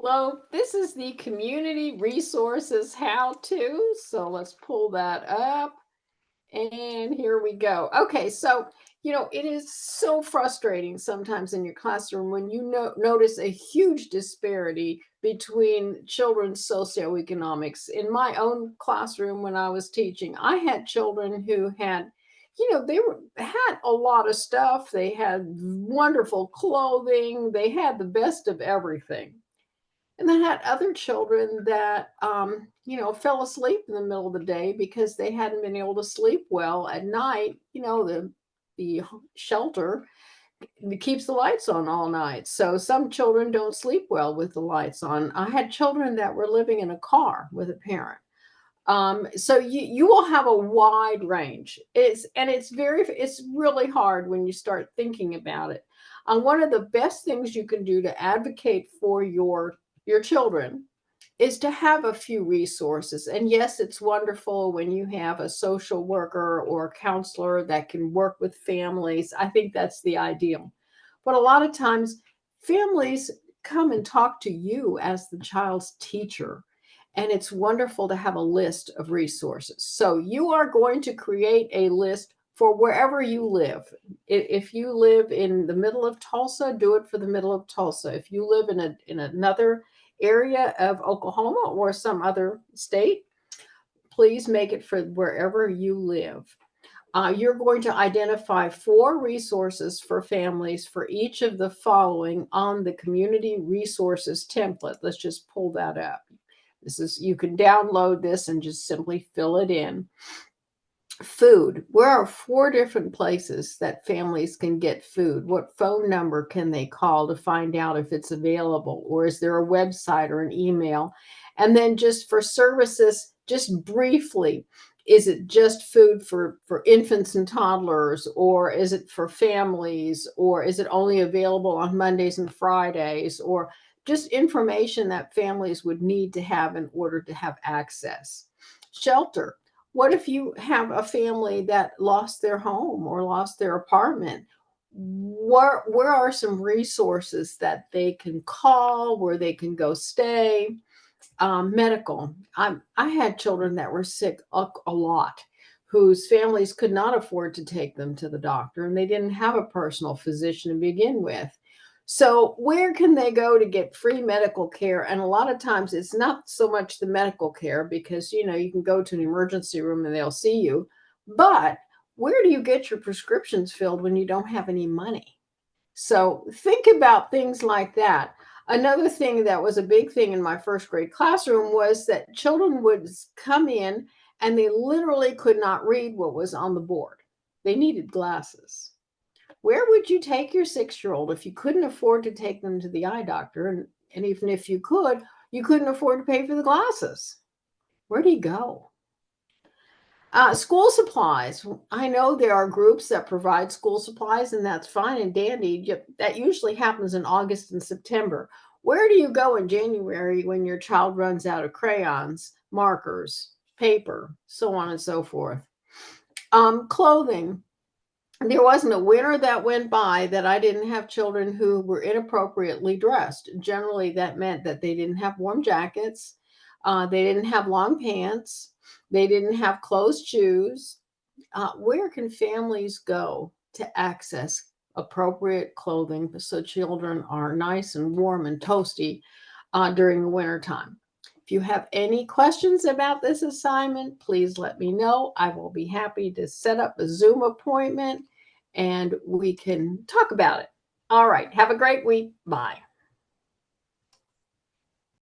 Hello, this is the community resources how-to. So let's pull that up. And here we go. Okay, so it is so frustrating sometimes in your classroom when you notice a huge disparity between children's socioeconomics. In my own classroom when I was teaching, I had children who had, had a lot of stuff. They had wonderful clothing. They had the best of everything. And then had other children that, fell asleep in the middle of the day because they hadn't been able to sleep well at night. The shelter keeps the lights on all night. So some children don't sleep well with the lights on. I had children that were living in a car with a parent. So you will have a wide range. It's really hard when you start thinking about it. One of the best things you can do to advocate for your children is to have a few resources. And yes, it's wonderful when you have a social worker or a counselor that can work with families. I think that's the ideal. But a lot of times, families come and talk to you as the child's teacher. And it's wonderful to have a list of resources. So you are going to create a list for wherever you live. If you live in the middle of Tulsa, do it for the middle of Tulsa. If you live in another area of Oklahoma or some other state, please make it for wherever you live. You're going to identify 4 resources for families for each of the following on the community resources template. Let's just pull that up. You can download this and just simply fill it in. Food. Where are 4 different places that families can get food? What phone number can they call to find out if it's available? Or is there a website or an email? And then just for services, just briefly, is it just food for infants and toddlers? Or is it for families? Or is it only available on Mondays and Fridays? Or just information that families would need to have in order to have access. Shelter. What if you have a family that lost their home or lost their apartment? Where are some resources that they can call, where they can go stay? Medical. I had children that were sick a lot, whose families could not afford to take them to the doctor, and they didn't have a personal physician to begin with. So where can they go to get free medical care? And a lot of times it's not so much the medical care because, you can go to an emergency room and they'll see you. But where do you get your prescriptions filled when you don't have any money? So think about things like that. Another thing that was a big thing in my first grade classroom was that children would come in and they literally could not read what was on the board. They needed glasses. Where would you take your 6-year-old if you couldn't afford to take them to the eye doctor? And even if you could, you couldn't afford to pay for the glasses. Where do you go? School supplies. I know there are groups that provide school supplies, and that's fine and dandy. That usually happens in August and September. Where do you go in January when your child runs out of crayons, markers, paper, so on and so forth? Clothing. There wasn't a winter that went by that I didn't have children who were inappropriately dressed. Generally, that meant that they didn't have warm jackets, they didn't have long pants, they didn't have closed shoes. Where can families go to access appropriate clothing so children are nice and warm and toasty during the winter time? If you have any questions about this assignment, please let me know. I will be happy to set up a Zoom appointment and we can talk about it. All right. Have a great week. Bye.